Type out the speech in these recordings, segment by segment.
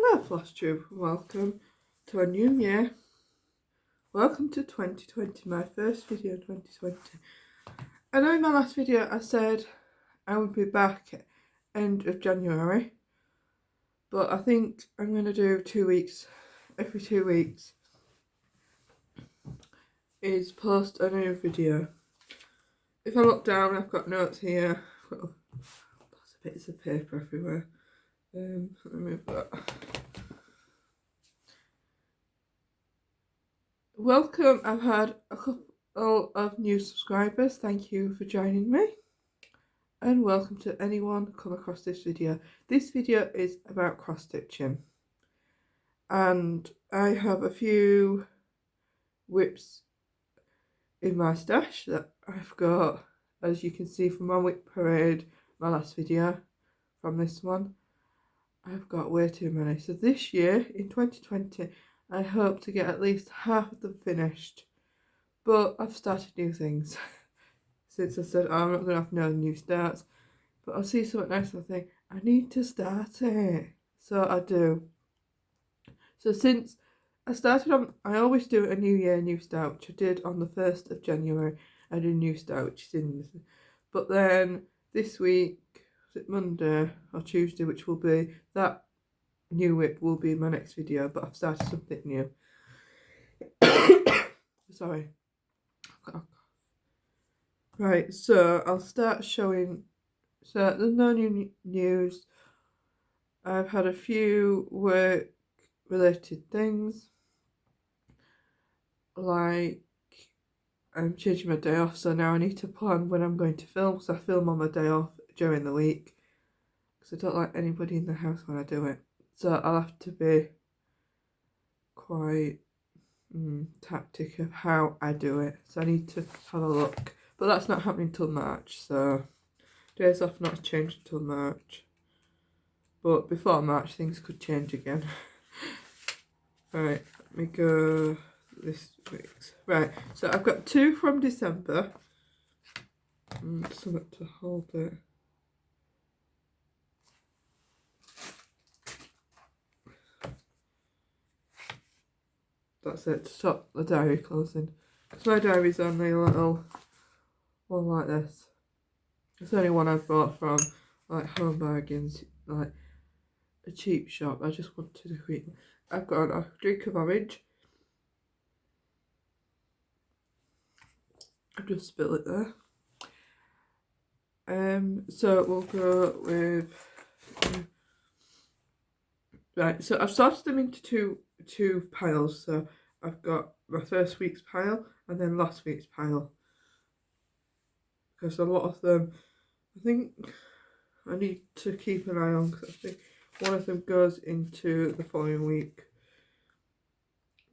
Hello Flosstube, welcome to a new year. Welcome to 2020, my first video in 2020. I know in my last video I said I would be back end of January, but I think I'm going to do 2 weeks, every 2 weeks is post a new video. If I look down, I've got notes here, I've got lots of bits of paper everywhere. Let me move that. Welcome, I've had a couple of new subscribers, thank you for joining me. And welcome to anyone come across this video. This video is about cross stitching. And I have a few whips in my stash that I've got, as you can see from my whip parade, my last video from this one. I've got way too many. So this year, in 2020, I hope to get at least half of them finished. But I've started new things. Since I said I'm not going to have no new starts. But I'll see something nice and I think, I need to start it. So I do. So since I started on, I always do a new year, new start, which I did on the 1st of January. I did a new start, which is in this. But then this week, is it Monday or Tuesday, which will be that new whip will be my next video, but I've started something new. Sorry. Right, so I'll start showing. So there's no new news. I've had a few work related things, like I'm changing my day off, so now I need to plan when I'm going to film, because I film on my day off during the week, because I don't like anybody in the house when I do it. So I'll have to be quite tactic of how I do it. So I need to have a look. But that's not happening till March, so days off not changed until March. But before March things could change again. Right, let me go this week's. Right, so I've got 2 from December. And something to hold it. That's it, to stop the diary closing. Because my diary's only a little one like this. It's the only one I've bought from like Home Bargains, like a cheap shop. I just wanted a quick. I've got a drink of orange. I've just spilled it there. So we'll go with right. So I've sorted them into two piles. So I've got my first week's pile and then last week's pile. Because a lot of them, I think I need to keep an eye on, because I think one of them goes into the following week.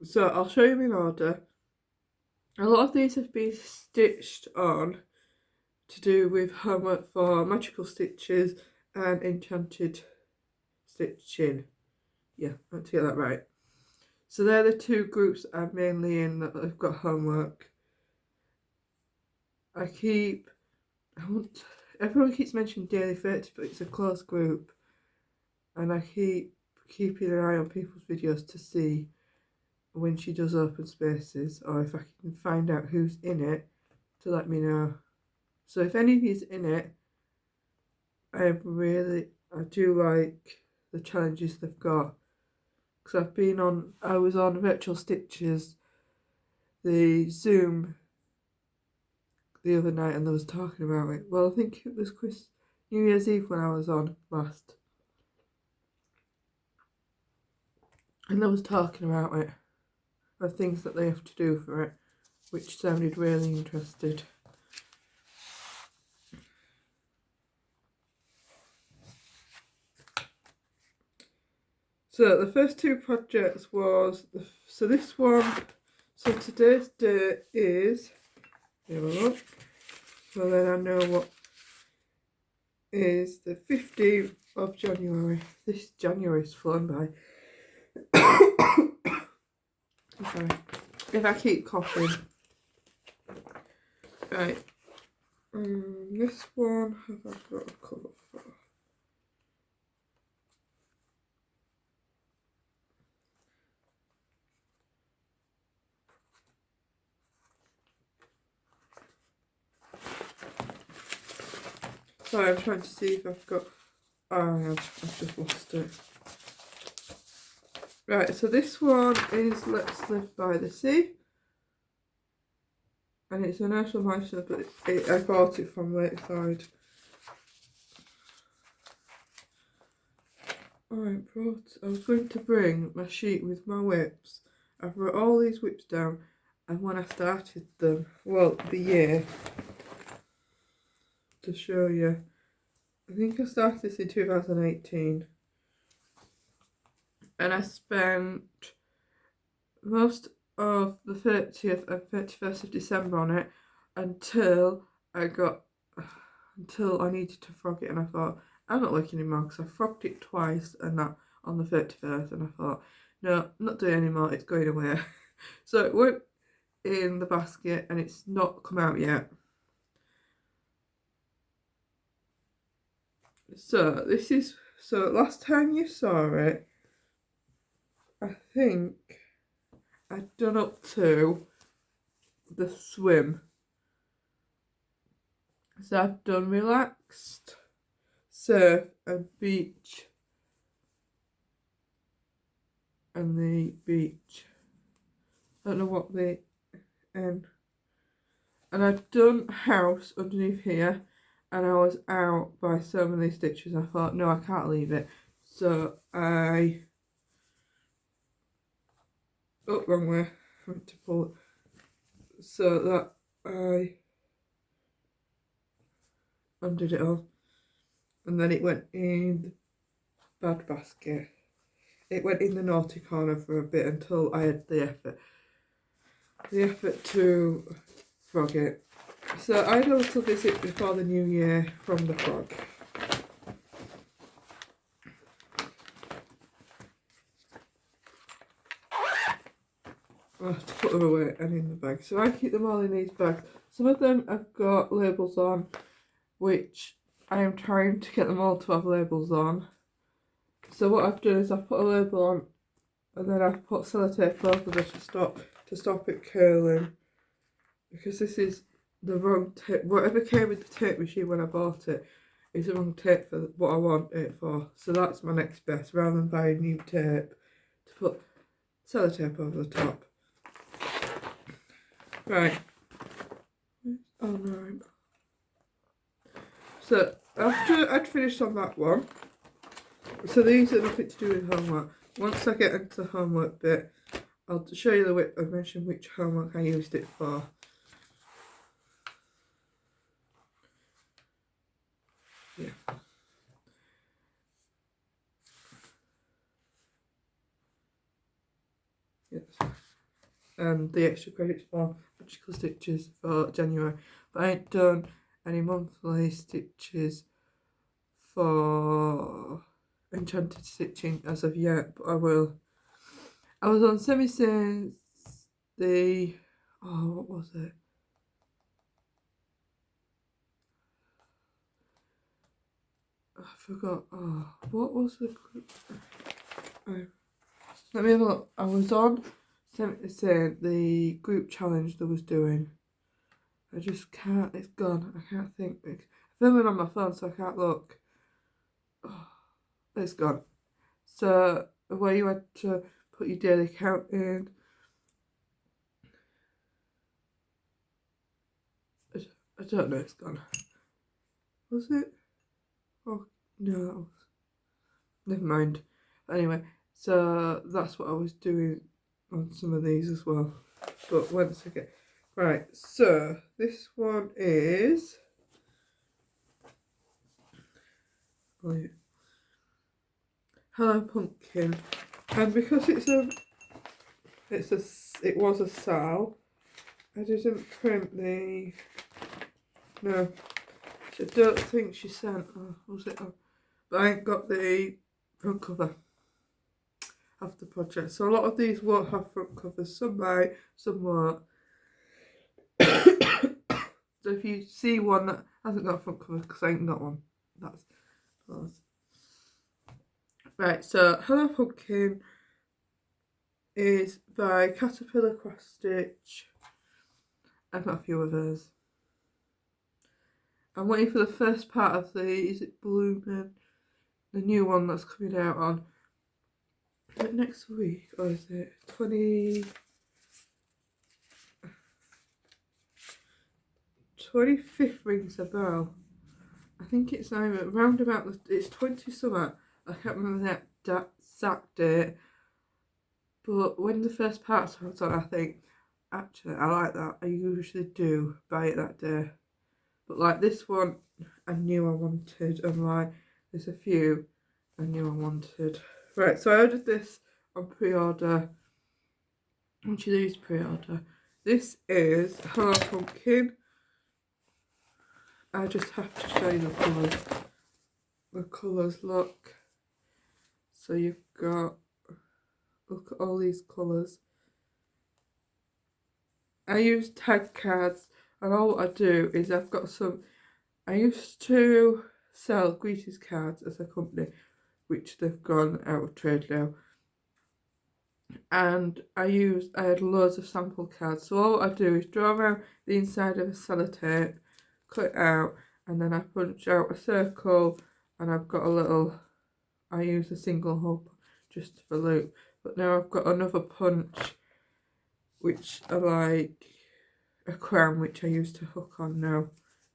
So I'll show you in order. A lot of these have been stitched on to do with homework for magical stitches and enchanted stitching. Yeah, I have to get that right. So they're the 2 groups I'm mainly in that I've got homework. Everyone keeps mentioning Daily 30, but it's a close group. And I keep keeping an eye on people's videos to see when she does open spaces, or if I can find out who's in it to let me know. So if any of you's in it, I do like the challenges they've got. Because I was on Virtual Stitches, the Zoom, the other night, and they was talking about it. Well, I think it was New Year's Eve when I was on last. And they was talking about it, the things that they have to do for it, which sounded really interested. So the first 2 projects was, so this one, so today's date is, here we look, so then I know what is the 15th of January. This January's flown by. Sorry, if I keep coughing. Right, this one, have I got a cover for? Sorry, I'm trying to see if I've got... Oh, I've just lost it. Right, so this one is Let's Live by the Sea. And it's an Ursula Meister, but I bought it from Lakeside. I was going to bring my sheet with my whips. I've wrote all these whips down, and when I started them, well, the year, to show you, I think I started this in 2018, and I spent most of the 30th and 31st of December on it until I needed to frog it, and I thought, I'm not working anymore because I frogged it twice and that on the 31st, and I thought, no, I'm not doing it anymore, it's going away. So it went in the basket and it's not come out yet. So last time you saw it, I think I'd done up to the swim. So I've done relaxed, surf and beach, and the beach. I don't know what the and I've done house underneath here, and I was out by so many stitches. I thought, no, I can't leave it. So wrong way. I went to pull it. So that I undid it all, and then it went in the bad basket. It went in the naughty corner for a bit until I had the effort to frog it. So I had a little visit before the new year from the frog. I have to put them away and in the bag. So I keep them all in these bags. Some of them have got labels on, which I am trying to get them all to have labels on. So what I've done is I've put a label on, and then I've put sellotape over it to stop it curling, because this is the wrong tape. Whatever came with the tape machine when I bought it is the wrong tape for what I want it for. So that's my next best, rather than buying new tape, to put sellotape over the top. Right. Oh no. So after I'd finished on that one, so these are nothing to do with homework. Once I get into the homework bit, I'll show you the whip and mention which homework I used it for. Yeah. Yes. And the extra credits for magical stitches for January. But I ain't done any monthly stitches for enchanted stitching as of yet, but I will. I was on semi since the what was it? I forgot. Oh, what was the? Oh, let me have a look. I was on the group challenge that was doing. I just can't. It's gone. I can't think. I'm filming on my phone, so I can't look. Oh, it's gone. So where you had to put your daily count in. I don't know. It's gone. Was it? Oh no. Never mind. Anyway, so that's what I was doing on some of these as well. But once again, right. So this one is. Oh yeah. Hello Pumpkin, and because it was a sal, I didn't print the. No, I don't think she sent. Oh, was it? Oh, but I ain't got the front cover of the project, so a lot of these won't have front covers. Some might, some won't. So if you see one that hasn't got a front cover, because I ain't got one, that's close. Right, so Hello Pumpkin is by Caterpillar Cross Stitch. I've got a few others. I'm waiting for the first part of the, is it Blooming? The new one that's coming out on, is it next week, or is it 25th rings a bell. I think it's either round about, it's 20 something, I can't remember that exact date, but when the first part comes on, I think, actually, I like that. I usually do buy it that day. But like this one, I knew I wanted, and like there's a few I knew I wanted. Right, so I ordered this on pre-order. Once you use pre-order, this is Hello Pumpkin. I just have to show you the colours. The colours, look. So you've got, look at all these colours. I use tag cards, and all I do is I've got some, I used to sell greetings cards as a company, which they've gone out of trade now. And I had loads of sample cards. So all I do is draw around the inside of a sellotape, cut it out, and then I punch out a circle, and I've got a little, I use a single hole just for loop. But now I've got another punch, which I like a crown, which I used to hook on now.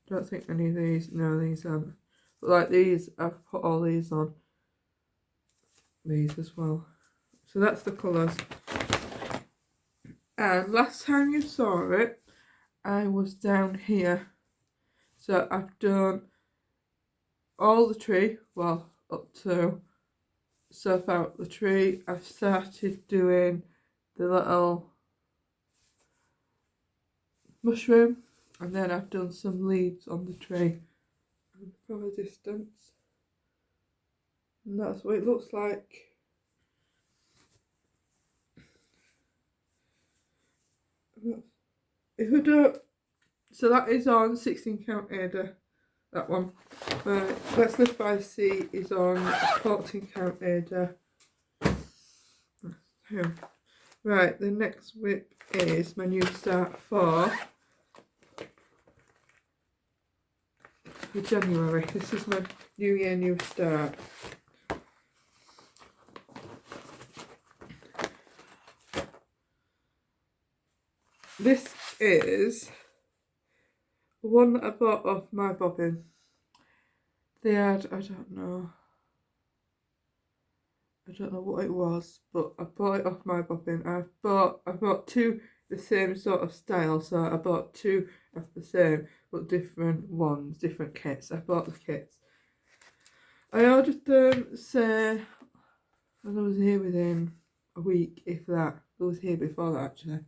Don't think any of these, no, these aren't. But like these, I've put all these on. These as well. So that's the colours. And last time you saw it, I was down here. So I've done all the tree, well, up to surf out the tree. I've started doing the little mushroom, and then I've done some leaves on the tree from a distance. And that's what it looks like. If we don't, so that is on 16 count Ada, that one. Let's Live by Sea is on 14 count Ada. Right, the next whip is my new start for January. This is my New Year, New Start. This is one that I bought off my bobbin. They had, I don't know what it was, but I bought it off my bobbin. I bought two the same sort of style, so I bought two of the same but different ones, different kits. I bought the kits. I ordered them, say, and I was here within a week, if that. I was here before that actually.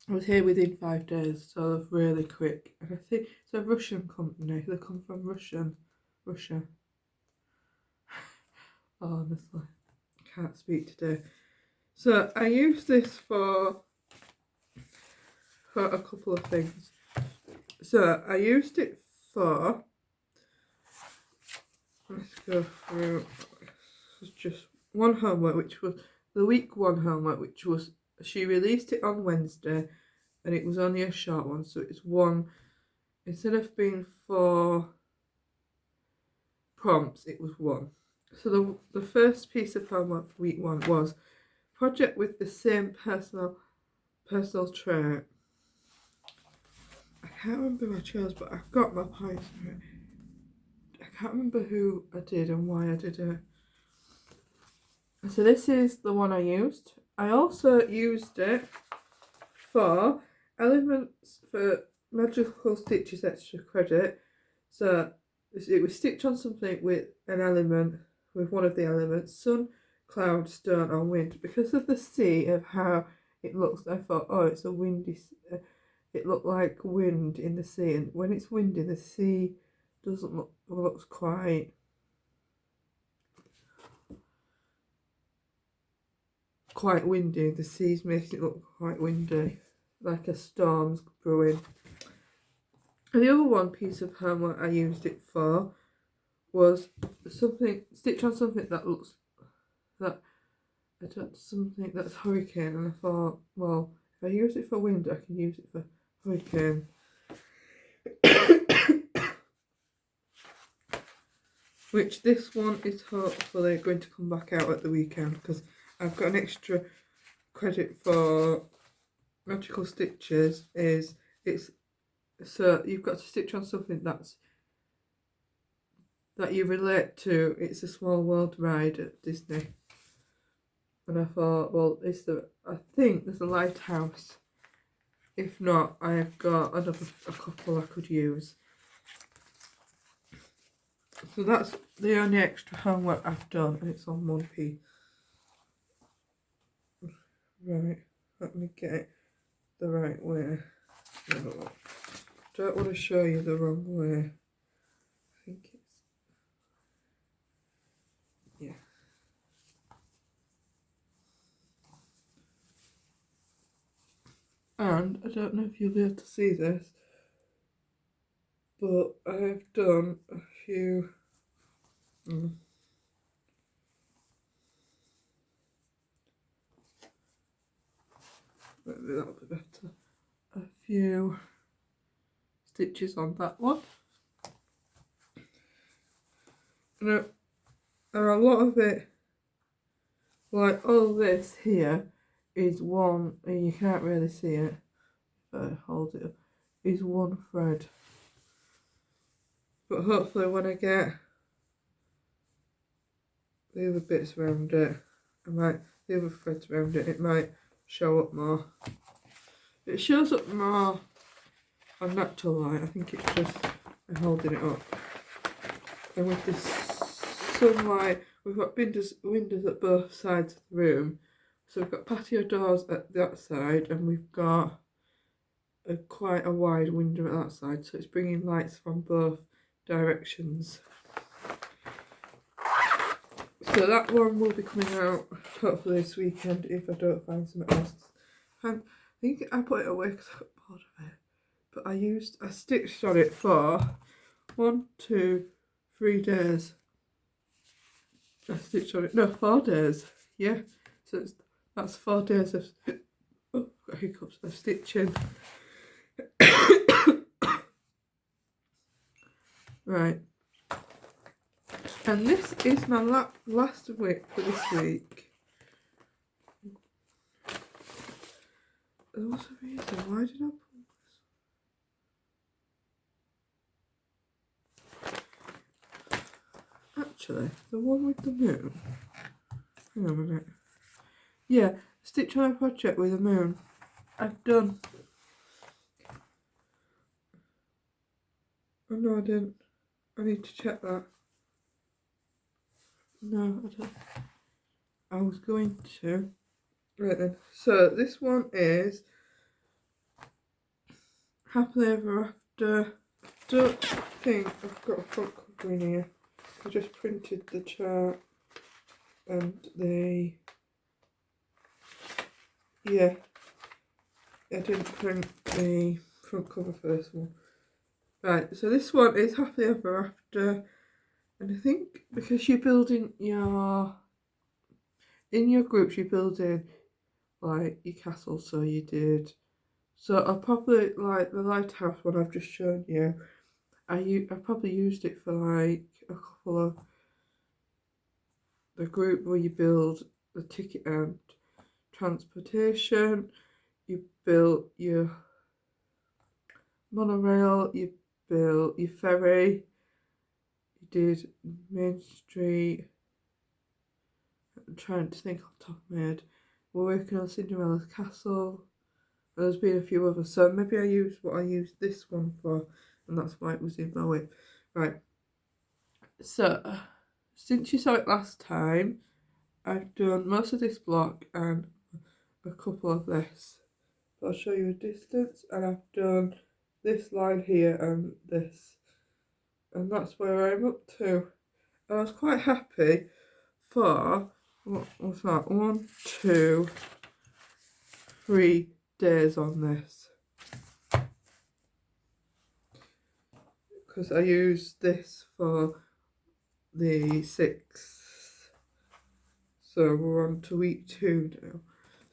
I was here within 5 days, so they're really quick. And I think it's a Russian company. They come from Russia. Oh, honestly, I can't speak today. So I use this for a couple of things. So I used it for, let's go through, just one homework, which was the week 1 homework, which was, she released it on Wednesday, and it was only a short one, so it's one, instead of being 4 prompts, it was 1. So the first piece of homework for week 1 was project with the same personal trait. I can't remember who I chose, but I've got my points for it. I can't remember who I did and why I did it. So this is the one I used. I also used it for elements for magical stitches extra credit. So it was stitch on something with an element, with one of the elements, sun, cloud, stone or wind. Because of the sea, of how it looks, I thought, oh, it's a windy, it looked like wind in the sea, and when it's windy the sea doesn't looks quite windy. The sea's making it look quite windy, like a storm's brewing. And the other one piece of homework I used it for was stitch on something that looks something that's hurricane, and I thought, well, if I use it for wind I can use it for we can which this one is hopefully going to come back out at the weekend because I've got an extra credit for Magical Stitches. It's so you've got to stitch on something that you relate to. It's a Small World ride at Disney, and I thought, well, I think there's a lighthouse. If not, I've got a couple I could use. So that's the only extra homework I've done, and it's on one piece. Right, let me get it the right way. No, don't want to show you the wrong way. I think it's, yeah. And I don't know if you'll be able to see this, but I've done a few maybe that'll be better. A few stitches on that one. Now, a lot of it, like all this here, is one, and you can't really see it, if I hold it up, is one thread. But hopefully when I get the other bits around it, the other threads around it, it might show up more. It shows up more on natural light. I think it's just holding it up. And with this sunlight, we've got windows at both sides of the room. So we've got patio doors at that side, and we've got quite a wide window at that side. So it's bringing lights from both directions. So that one will be coming out hopefully this weekend if I don't find something else. I think I put it away because I got bored of it. But I stitched on it for 1, 2, 3 days. I stitched on it, no, 4 days. Yeah, so that's 4 days of, oh, got hiccups, of stitching. Right. And this is my last week for this week. There was a reason. Why did I pull this? Actually, the one with the moon. Hang on a minute. Yeah, stitch on a project with a moon. I've done. Oh no, I didn't. I need to check that. No, I don't. I was going to. Right then. So this one is Happily Ever After. Don't think I've got a front cover in here. I just printed the chart and yeah, I didn't print the front cover for this one. Right, so this one is Happily Ever After, and I think because you're building in your groups, you're building like your castle, so you did. So I probably, like the lighthouse one I've just shown you, I probably used it for like a couple of the group where you build the ticket and transportation, you built your monorail, you built your ferry, you did Main Street. I'm trying to think off the top of my head. We're working on Cinderella's castle. There's been a few others, so maybe I used what I used this one for, and that's why it was in my whip. Right, so since you saw it last time, I've done most of this block and a couple of this. I'll show you a distance, and I've done this line here and this, and that's where I'm up to. And I was quite happy for, what was that, 1, 2, 3 days on this, because I used this for the 6th, so we're on to week 2 now.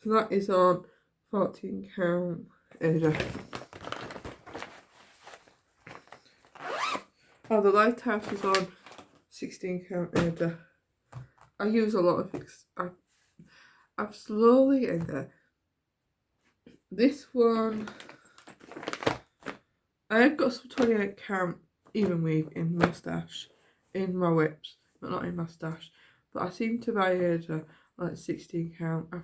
So that is on 14 count. Anyway, Oh, the lighthouse is on 16 count Ada. I use a lot of fix. I'm slowly getting there. This one, I've got some 28 count even weave in my stash, in my whips, but not in my stash. But I seem to buy Ada like 16 count. I've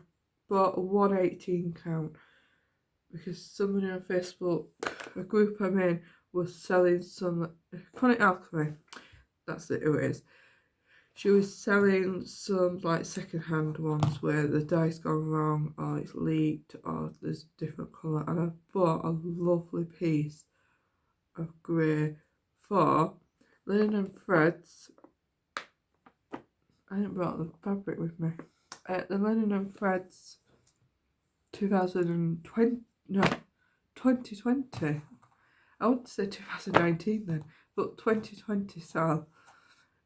bought a 118 count because somebody on Facebook, a group I'm in, was selling some Chronic Alchemy. That's it, who it is. She was selling some like second-hand ones where the dye's gone wrong or it's leaked or there's a different colour, and I bought a lovely piece of grey for Linen and Threads. I didn't brought the fabric with me. The Linen and Threads 2020, no, 2020. I want to say 2019 then, but 2020 sale,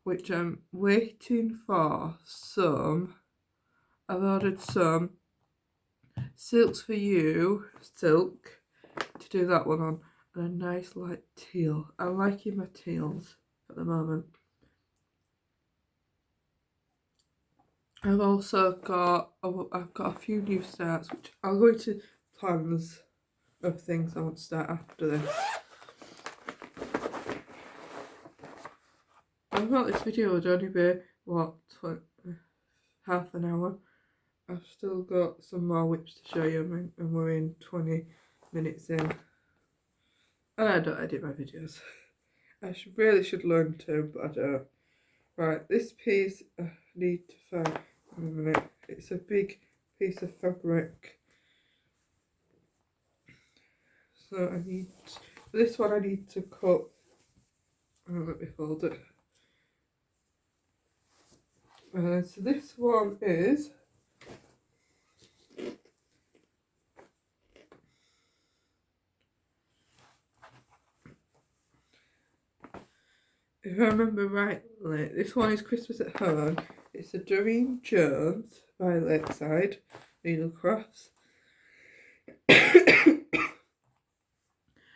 which I'm waiting for some. I've ordered some Silks for You silk to do that one on, and a nice light teal. I'm liking my teals at the moment. I've also got a few new starts, which I'll go into plans of things I want to start after this. I thought this video would only be, what, half an hour. I've still got some more whips to show you, and we're in 20 minutes in. And I don't edit my videos. I really should learn to, but I don't. Right, this piece I need to find in a minute. It's a big piece of fabric. So I need, for this one I need to cut, let me fold it. So this one is if I remember rightly, this one is Christmas at Home. It's a Doreen Jones by Lakeside Needlecrafts.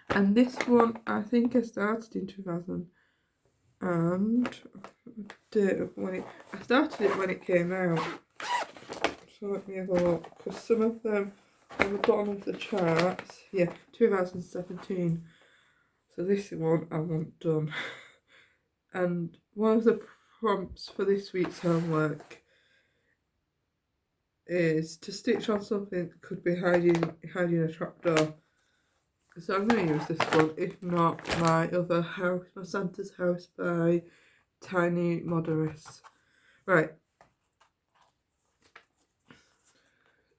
And this one I think I started in 2000 and date of when I started it when it came out. So let me have a look, because some of them on the bottom of the charts, yeah, 2017. So this one I want done. And one of the prompts for this week's homework is to stitch on something that could be hiding a trapdoor. So I'm going to use this one, if not my other house, my Santa's House by Tiny Moderates. Right.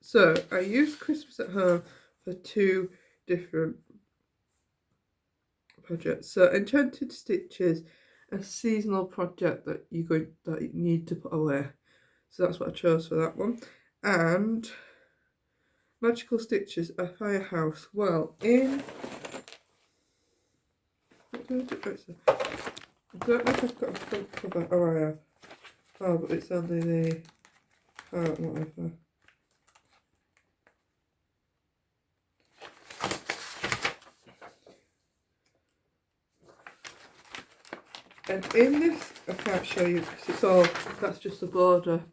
So I used Christmas at Home for two different projects. So Enchanted Stitches, a seasonal project that you need to put away. So that's what I chose for that one. And Magical Stitches, a firehouse. Well, in I don't know if I've got a front cover. Oh, I have. Oh, but it's only the heart, whatever. And in this, I can't show you because it's all, that's just the border.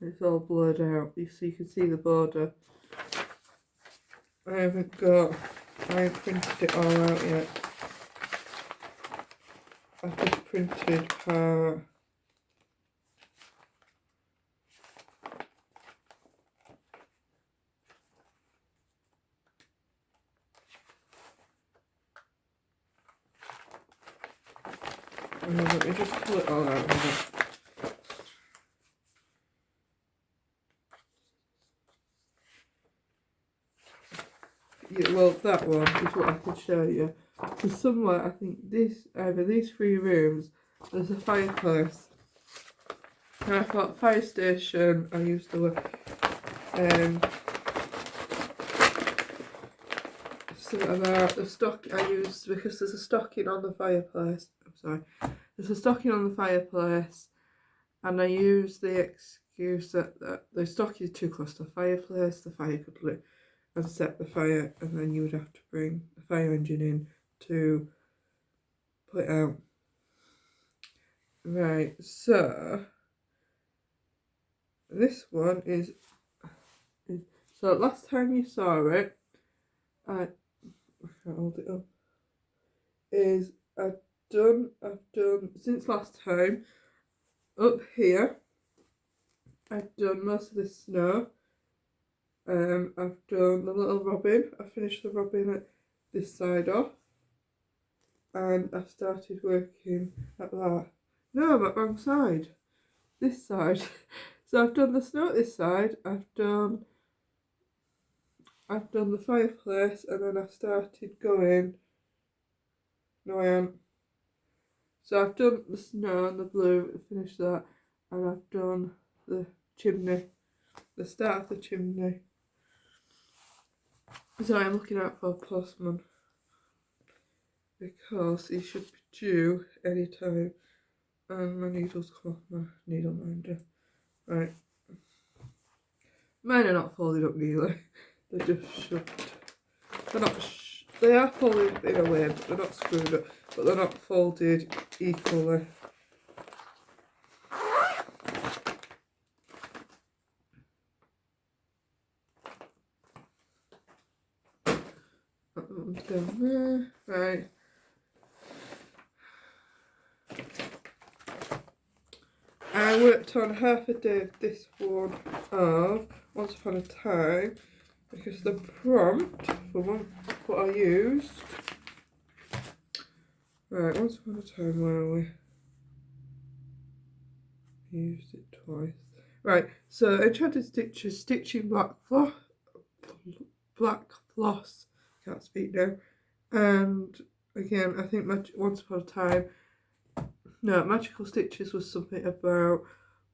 It's all blurred out. You can see the border. I haven't printed it all out yet. I've just printed part. Let me just pull it all out here. Yeah, well, that one is what I could show you. So somewhere, I think over these three rooms, there's a fireplace. And I thought fire station, I used the word, something about the stock I used, because there's a stocking on the fireplace. I'm sorry. There's a stocking on the fireplace, and I used the excuse that the stocking is too close to the fireplace, the fire could lit and set the fire, and then you would have to bring the fire engine in to put it out. Right, so this one is so last time you saw it, I can't hold it up. Is I've done since last time up here. I've done most of the snow. I've done the little robin. I finished the robin at this side off, and I've started working at that. No, I'm at the wrong side. This side. So I've done the snow at this side. I've done the fireplace, and then I started going. No, I haven't. So I've done the snow and the blue. Finished that, and I've done the chimney. The start of the chimney. So I'm looking out for a postman because he should be due any time. And my needles come off my needle minder. Right. Mine are not folded up neatly. They're just shoved. They're not. They are folded in a way, but they're not screwed up. But they're not folded equally. That one's down there. Right. I worked on half a day of this one of Once Upon a Time because the prompt for what I used. Right, Once Upon a Time, where are we? Used it twice. Right, so Enchanted Stitches, stitching black floss. Can't speak now. And again, I think Once Upon a Time. No, Magical Stitches was something about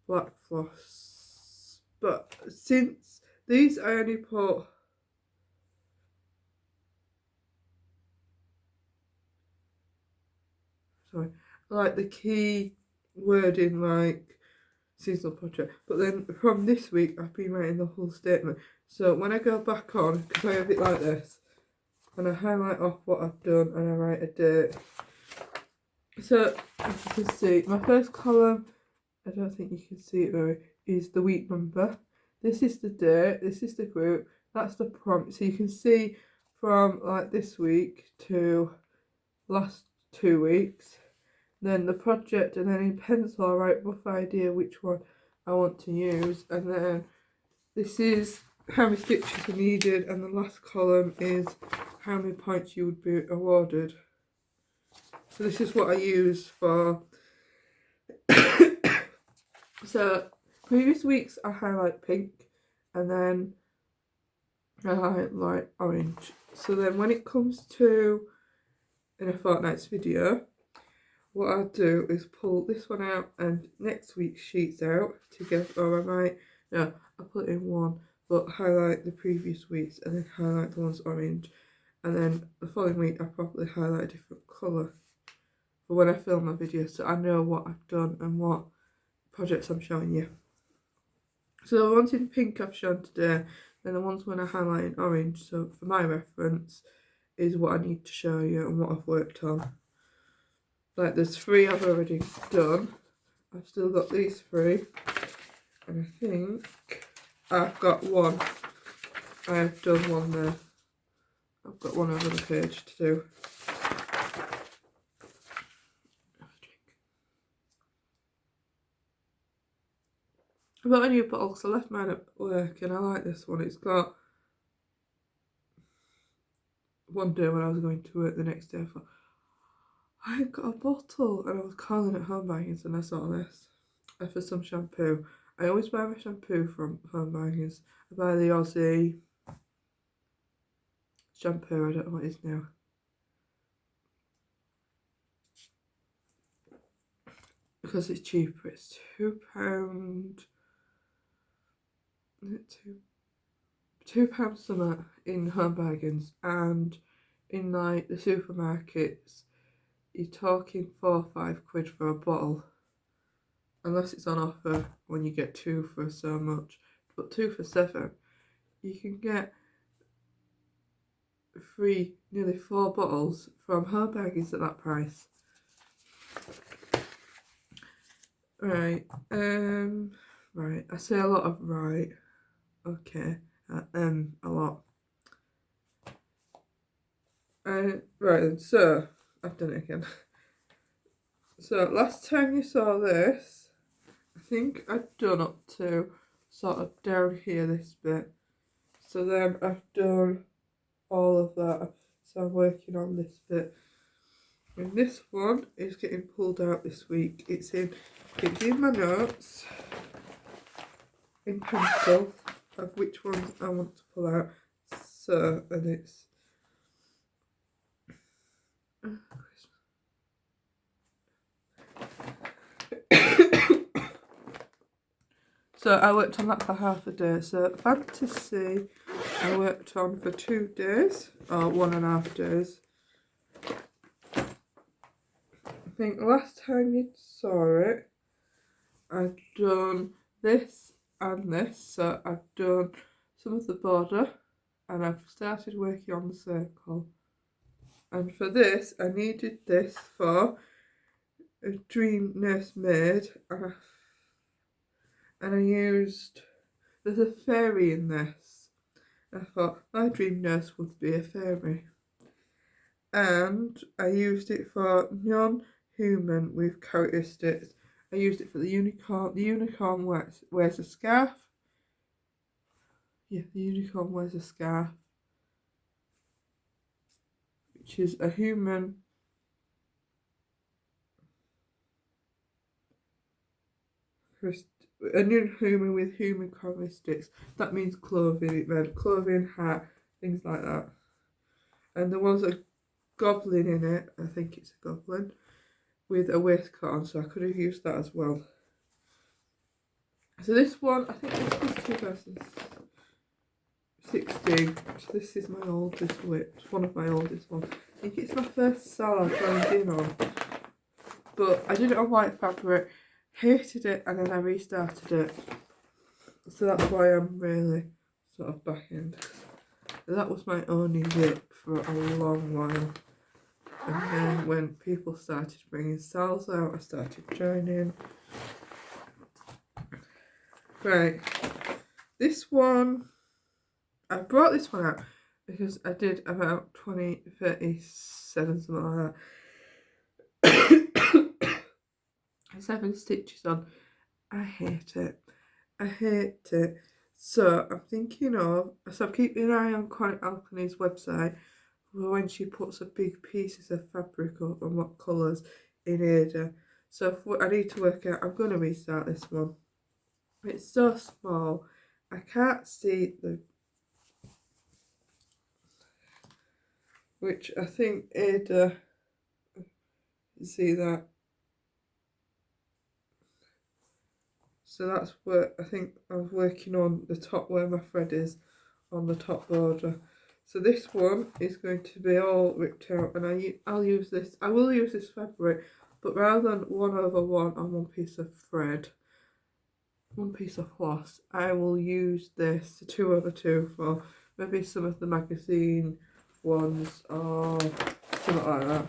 black floss. But since these I only put like the key wording like seasonal project. But then from this week I've been writing the whole statement. So when I go back on, because I have it like this, and I highlight off what I've done and I write a date. So as you can see, my first column, I don't think you can see it very, is the week number. This is the date, this is the group, that's the prompt. So you can see from like this week to last 2 weeks. Then the project, and then in pencil I write rough idea which one I want to use. And then this is how many stitches are needed, and the last column is how many points you would be awarded. So this is what I use for. So previous weeks I highlight pink, and then I highlight orange. So then when it comes to in a fortnight's video, what I'll do is pull this one out and next week's sheets out together, or I might, no, I'll put it in one, but highlight the previous weeks and then highlight the ones orange, and then the following week I'll probably highlight a different colour for when I film my video, so I know what I've done and what projects I'm showing you. So the ones in pink I've shown today, and the ones when I highlight in orange, so for my reference, is what I need to show you and what I've worked on. Like there's 3 I've already done. I've still got these 3. And I think I've got 1. I've done 1 there. I've got 1 over the page to do. I've got a new bottle because I left mine at work and I like this one. It's got one day when I was going to work the next day, I thought, I ain't got a bottle, and I was calling at Home Bargains and I saw this for some shampoo. I always buy my shampoo from Home Bargains. I buy the Aussie shampoo, I don't know what it is now. Because it's cheaper, it's £2. Is it £2 something in Home Bargains, and in like the supermarkets you're talking 4 or 5 quid for a bottle, unless it's on offer when you get 2 for so much. But 2 for £7, you can get nearly 4 bottles from Home Bargains at that price. Right, right, I say a lot of right, okay, a lot. Right then, so, I've done it again. So, last time you saw this, I think I'd done up to sort of down here this bit. So then I've done all of that, so I'm working on this bit. And this one is getting pulled out this week. It's in my notes in pencil of which ones I want to pull out. So, and it's so I worked on that for half a day. So fantasy I worked on for 2 days, or 1.5 days. I think last time you saw it, I'd done this and this. So I've done some of the border and I've started working on the circle. And for this, I needed this for a dream nurse maid, and I used, there's a fairy in this. I thought my dream nurse would be a fairy. And I used it for non-human with characteristics. I used it for the unicorn. The unicorn wears a scarf. Yeah, the unicorn wears a scarf, which is a human. A new human with human characteristics. That means clothing. It meant clothing, hat, things like that. And there was a goblin in it. I think it's a goblin with a waistcoat on, so I could have used that as well. So this one, I think this was 2016. So this is my oldest whip, one of my oldest ones. I think it's my first style I've joined in on. But I did it on white fabric, hated it, and then I restarted it. So that's why I'm really sort of back in. That was my only whip for a long while. And then when people started bringing styles out, I started joining. Right, this one, I brought this one out because I did about 20, 37, something like that. 7 stitches on. I hate it. I hate it. So I'm thinking of, so I'm keeping an eye on Chronic Alchemy's website for when she puts a big pieces of fabric up and what colours in Ada. So I need to work out, I'm going to restart this one. It's so small, I can't see the, which I think Ada, see that. So that's where I think I'm working on the top where my thread is on the top border. So this one is going to be all ripped out, and I'll use this. I will use this fabric, but rather than 1/1 on one piece of thread, one piece of floss, I will use this 2/2 for maybe some of the magazine ones or something like that.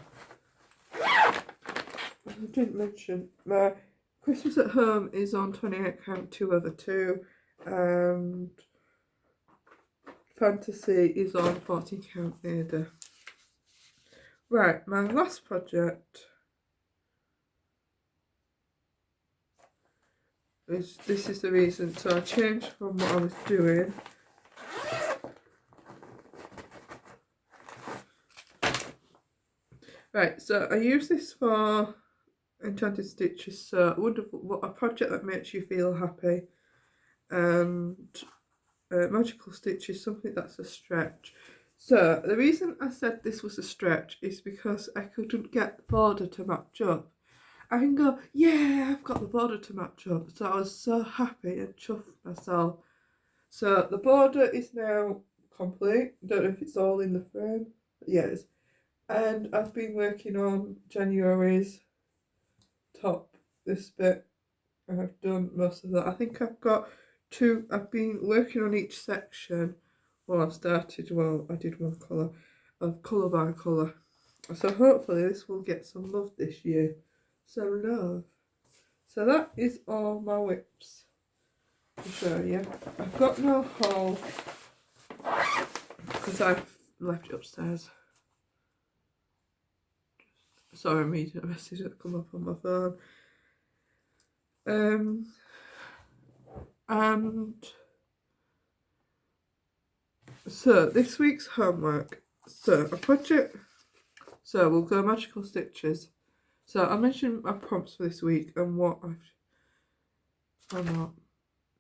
I didn't mention my Christmas at Home is on 28 count 2/2, and Fantasy is on 14 count Ada. Right, my last project is, this is the reason, so I changed from what I was doing. Right, so I use this for Enchanted Stitches, so wonderful, a project that makes you feel happy, and Magical Stitches, something that's a stretch. So the reason I said this was a stretch is because I couldn't get the border to match up. I can go, yeah, I've got the border to match up. So I was so happy and chuffed myself. So the border is now complete. Don't know if it's all in the frame. Yes. And I've been working on January's top, this bit, and I've done most of that. I think I've got 2, I've been working on each section. Well, I did one colour, of colour by colour. So hopefully this will get some love this year. Some love. So that is all my whips to show you. I've got no haul because I've left it upstairs. Sorry, I'm reading a message that come up on my phone. And so this week's homework. So a project. So we'll go magical stitches. So I mentioned my prompts for this week and what I've. Oh not.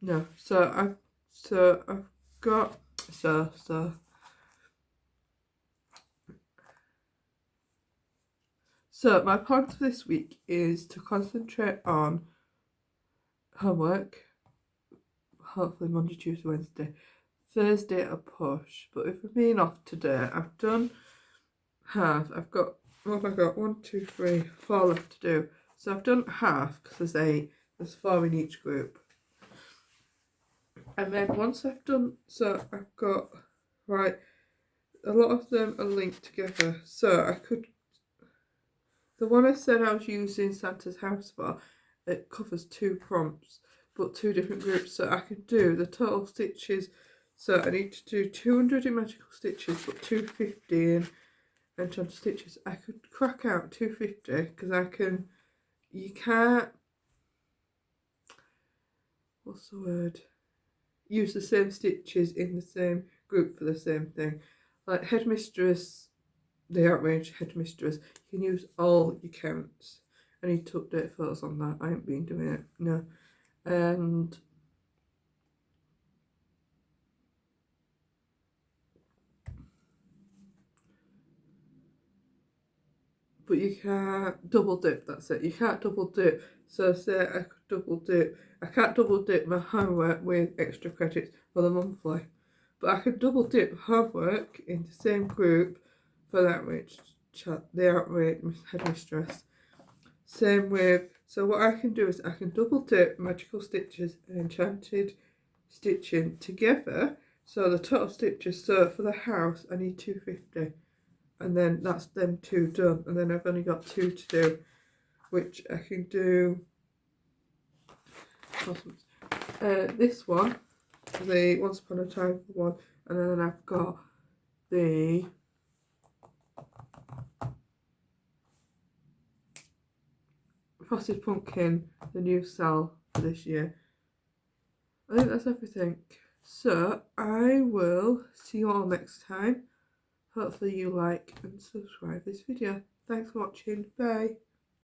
No. So I've got So my point for this week is to concentrate on homework. Hopefully Monday, Tuesday, Wednesday. Thursday a push. But if we're being off today, I've done half. I've got, what have I got? 1, 2, 3, 4 left to do. So I've done half because there's 8. There's 4 in each group. And then once I've done, so I've got, right, a lot of them are linked together. So I could, the one I said I was using Santa's house for, it covers 2 prompts, but 2 different groups. So I could do the total stitches. So I need to do 200 in magical stitches, but 250 in enchanted stitches. I could crack out 250 because I can, you can't, what's the word? Use the same stitches in the same group for the same thing. Like Headmistress, the Outrage Headmistress, you can use all your counts. I need to update photos on that. I ain't been doing it, no. And but you can't double dip, that's it. You can't double dip. So say I could double dip. I can't double dip my homework with extra credits for the monthly. But I could double dip homework in the same group for the outrage headmistress. Same with, so what I can do is I can double dip magical stitches and enchanted stitching together. So the total stitches, so for the house I need 250. And then that's them 2 done, and then I've only got 2 to do, which I can do. This one, the Once Upon a Time one, and then I've got the Frosted Pumpkin, the new cell for this year. I think that's everything. So I will see you all next time. Hopefully you like and subscribe this video. Thanks for watching. Bye.